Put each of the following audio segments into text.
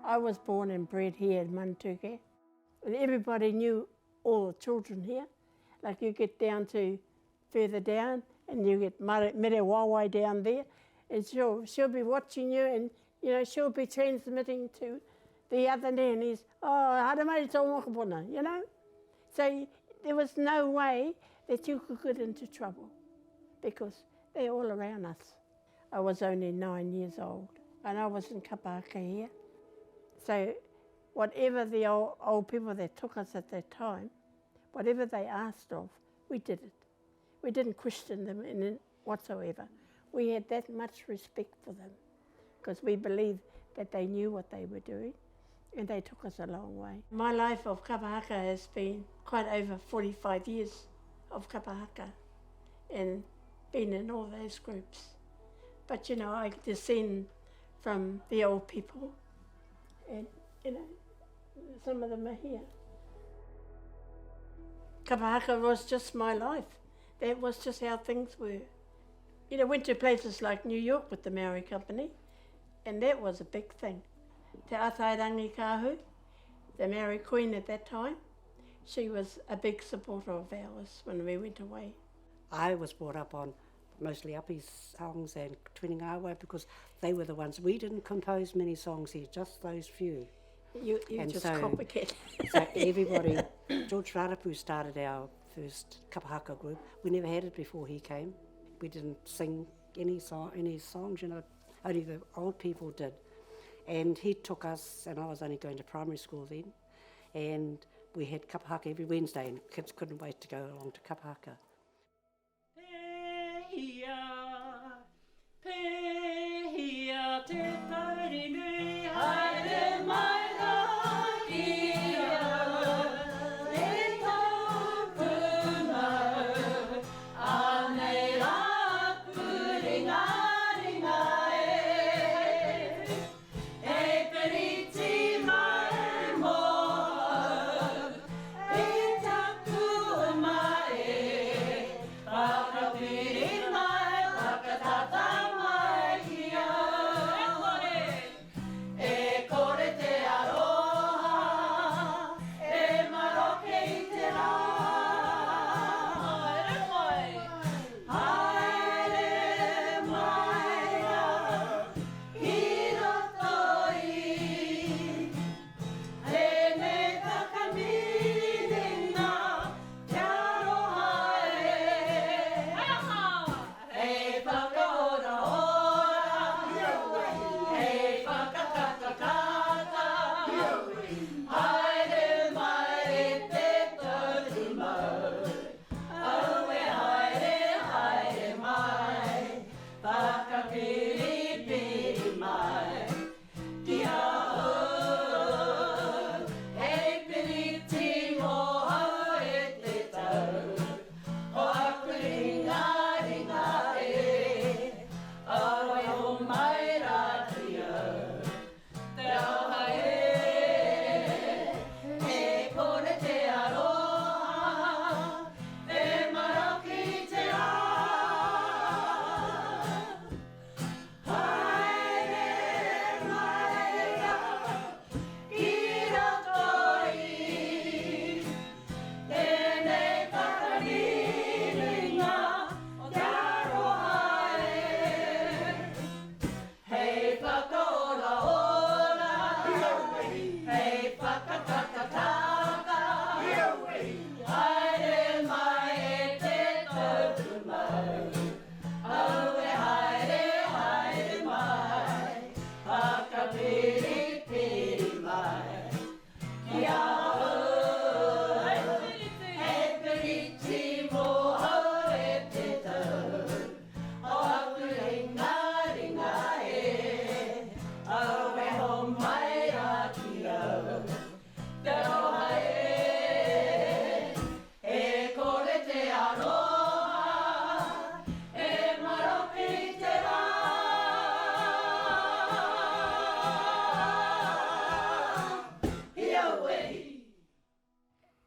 I was born and bred here in Manutuke, and everybody knew all the children here. Like you get down to further down, and you get Mere Wawai down there, and she'll be watching you, and you know she'll be transmitting to the other nannies. Oh, haramai tō mokopuna, you know. So there was no way that you could get into trouble because they're all around us. I was only 9 years old, and I was in Kapa Haka here. So whatever the old people that took us at that time, whatever they asked of, we did it. We didn't question them in it whatsoever. We had that much respect for them because we believed that they knew what they were doing, and they took us a long way. My life of Kapa Haka has been quite over 45 years of Kapa Haka and been in all those groups. But you know, I descend from the old people, and you know, some of them are here. Kapa Haka was just my life. That was just how things were. You know, went to places like New York with the Maori company, and that was a big thing. Te Atairangi Kahu, the Maori queen at that time, she was a big supporter of ours when we went away. I was brought up on mostly Uppies songs and Twiningawa because they were the ones. We didn't compose many songs here, just those few. You just copycat. So everybody, George Rarapu started our first Kapa Haka group. We never had it before he came. We didn't sing any songs, you know, only the old people did. And he took us, and I was only going to primary school then, and we had Kapa Haka every Wednesday, and kids couldn't wait to go along to Kapa Haka.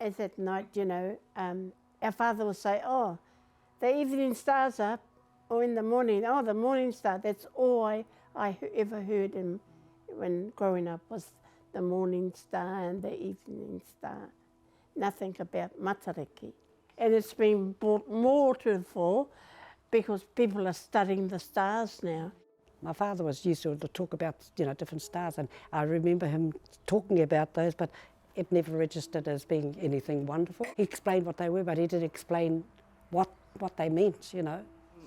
As at night, you know, our father would say, oh, the evening star's up, or in the morning, oh, the morning star. That's all I ever heard him when growing up was the morning star and the evening star. Nothing about Matariki. And it's been brought more to the fore because people are studying the stars now. My father was used to talk about, different stars, and I remember him talking about those, but it never registered as being anything wonderful. He explained what they were, but he didn't explain what they meant,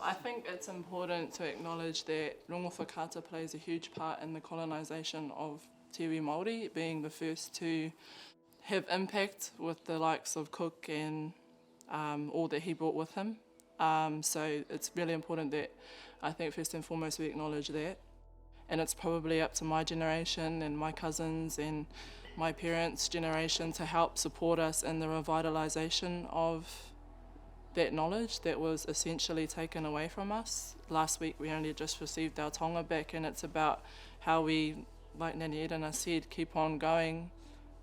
I think it's important to acknowledge that Rongowhakaata plays a huge part in the colonisation of Te iwi Māori, being the first to have impact with the likes of Cook and all that he brought with him. So it's really important that I think first and foremost we acknowledge that. And it's probably up to my generation and my cousins and my parents' generation to help support us in the revitalisation of that knowledge that was essentially taken away from us. Last week we only just received our tonga back, and it's about how we, like Nani Edina said, keep on going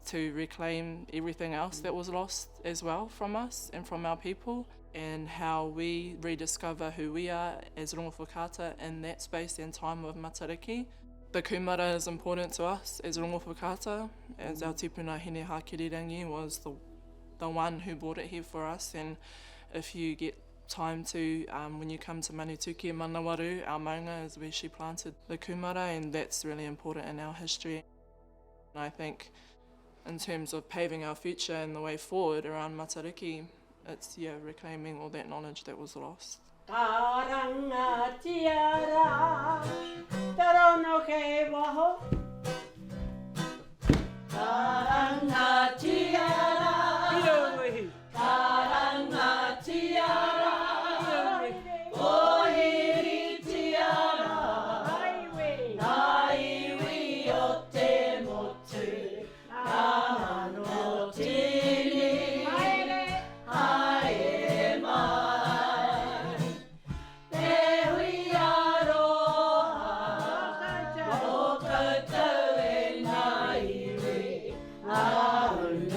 to reclaim everything else that was lost as well from us and from our people, and how we rediscover who we are as Rongowhakaata in that space and time of Matariki. The kumara is important to us as Rongowhakaata, as our tipuna Hine Hakirirangi was the one who brought it here for us. And if you get time to, when you come to Manutuke Manawaru, our maunga is where she planted the kumara, and that's really important in our history. And I think in terms of paving our future and the way forward around Matariki, it's reclaiming all that knowledge that was lost. Taranga tiara, tarono ke waho. Taranga tiara, taranga tiara, ohiri tiara, naiwi o te motu, nano tini, haere mai, te hui aroha, o koutou e naiwi, auna.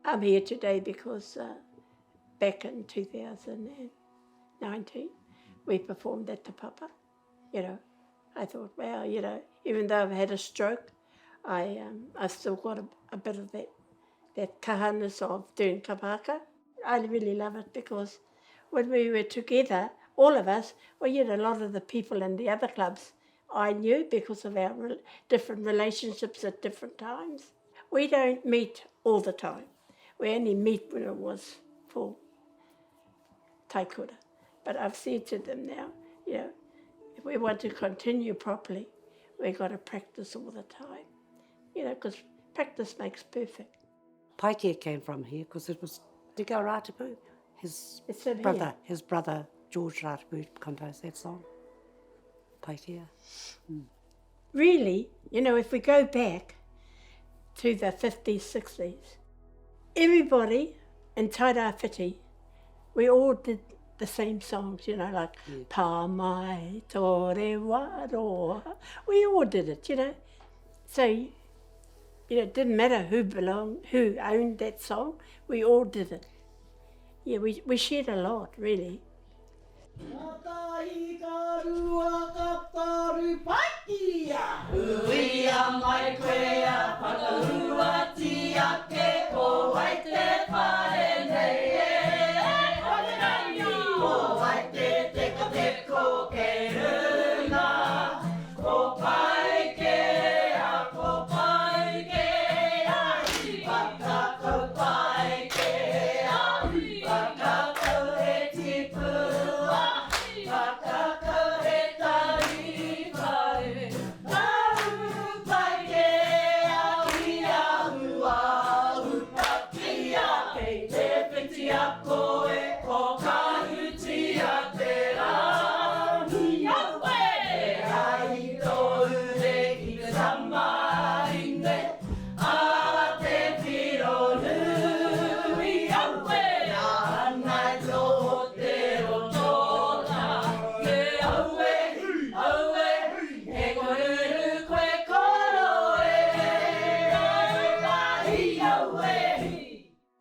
I'm here today because back in 2019 we performed at Te Papa. You know, I thought, wow, you know, even though I've had a stroke, I've still got a bit of that kahaness of doing kapa haka. I really love it because when we were together, all of us, well, you know, a lot of the people in the other clubs I knew because of our different relationships at different times. We don't meet all the time. We only meet when it was for Taikura. But I've said to them now, you know, if we want to continue properly, we've got to practice all the time, you know, because practice makes perfect. Paikea came from here because it was Te Ao Rātapu. His brother George Rātapu composed that song. Paikea. Really, you know, if we go back to the 50s, 60s, everybody in Tairāwhiti, we all did the same songs, you know, like Pa mai tore waroa. We all did it, you know. So, you know, it didn't matter who owned that song, we all did it. Yeah, we shared a lot, really.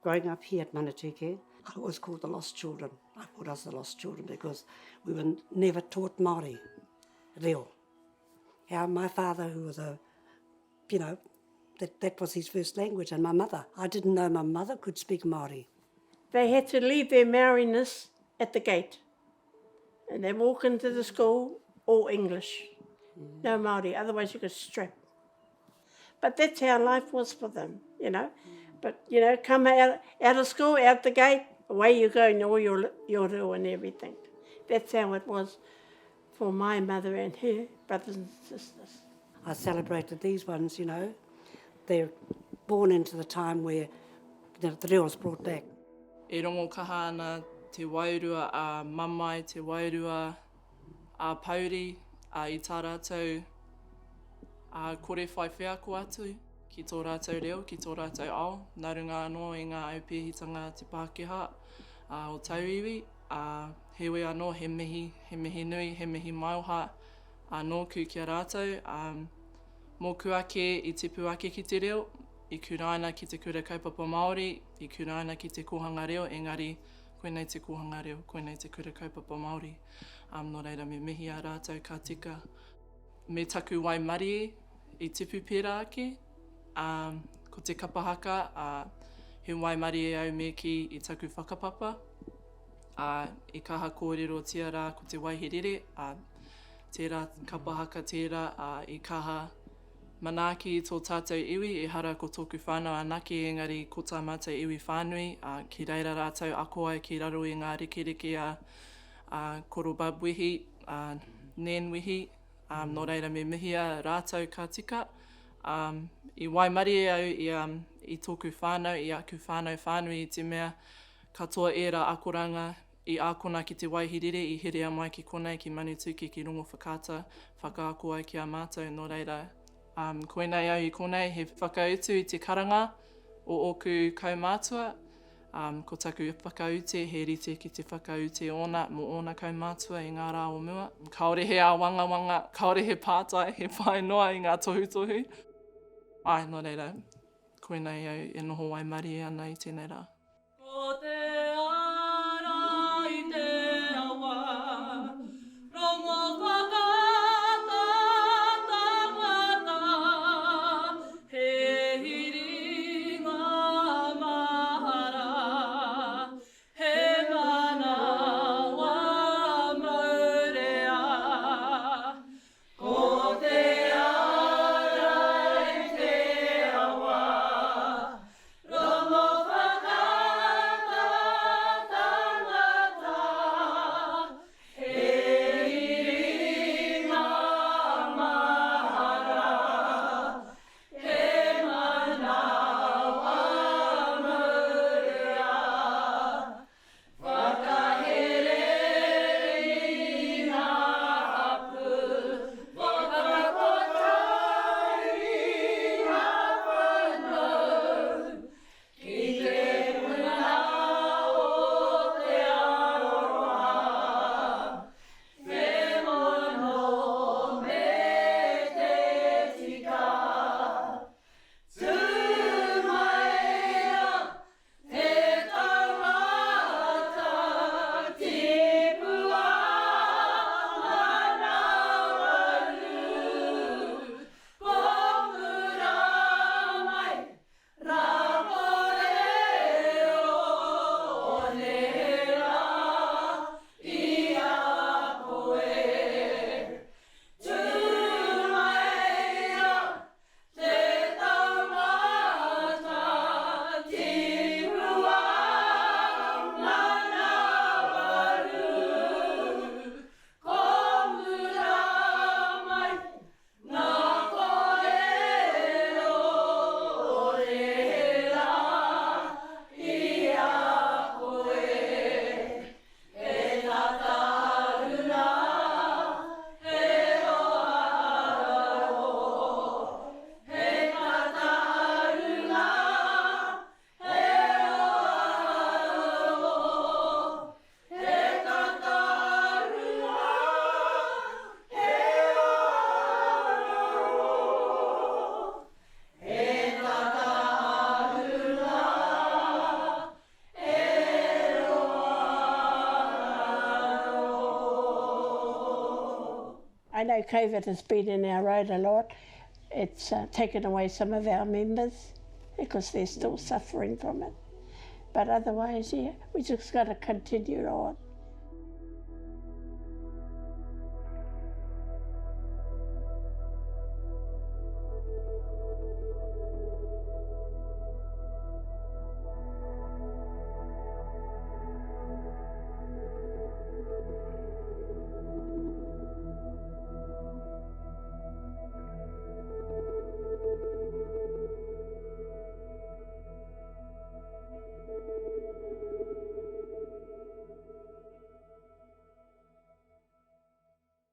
Growing up here at Manutuke, I was called the lost children. I thought us the lost children because we were never taught Māori, reo. My father, who was that was his first language, and my mother. I didn't know my mother could speak Māori. They had to leave their Māoriness at the gate. And they walk into the school, all English. No Māori, otherwise you could strap. But that's how life was for them, you know. But, you know, come out of school, out the gate, away you go, and all your reo and everything. That's how it was for my mother and her brothers and sisters. I celebrated these ones, you know. They're born into the time where the reo was brought back. E Rongowhakaata ana te wairua a mamai, te wairua a pauri, I tā rātou a kore whai whiako atu ki tō rātou reo, ki tō rātou ao. Nā runga anō i ngā aupehitanga te Pākehā o Tauiwi. Hewe anō, he mihi nui, he mihi maioha anō ku kia rātou. Mō kuake i te puake ki te reo, i kuraina ki te kura kaupapa Māori, i kuraina ki te kohanga reo, engari koenei te kohanga reo, koenei te kura kaupapa Māori. Nō reira me mihi a rātou ka tika. Me taku wai marie i tipu pērā ake, ko te kapa haka, he wai marie au me ki i taku whakapapa. I kaha kōrero tia rā ko te waiherere, tērā kapa haka tērā, i kaha manaaki i tō tātou iwi, e hara ko tōku whānau anake, engari ko tā mātou iwi whānui, ki reira rātou ako ai ki raro i ngā rekereke korobabwehi, nenwehi, nō reira me mihi a rātou ka tika. I waimarie au i tōku whānau, i aku whānui i te mea, katoa ērā akoranga, i ākona ki te waihirere, i herea mai ki konei, ki Manutuke, ki Rongowhakaata, whakaako ai ki a mātou, nō reira. Koenei au i konei, he whakautu i te karanga o oku kaumātua. Ko taku whakaute, he rite ki te whakaute ona, mo ona kaumātua i ngā rā o mua. Kaore he a wanga, kaore he pātai, he whai noa i ngā tohu. Ai, nō reira, koenei au e noho wai marie ana i tēnei rā. Ko te ara i te awa, Rongowhakaata Taikura, he hiri ngā mahara, I know COVID has been in our road a lot. It's taken away some of our members because they're still suffering from it. But otherwise, yeah, we just got to continue on.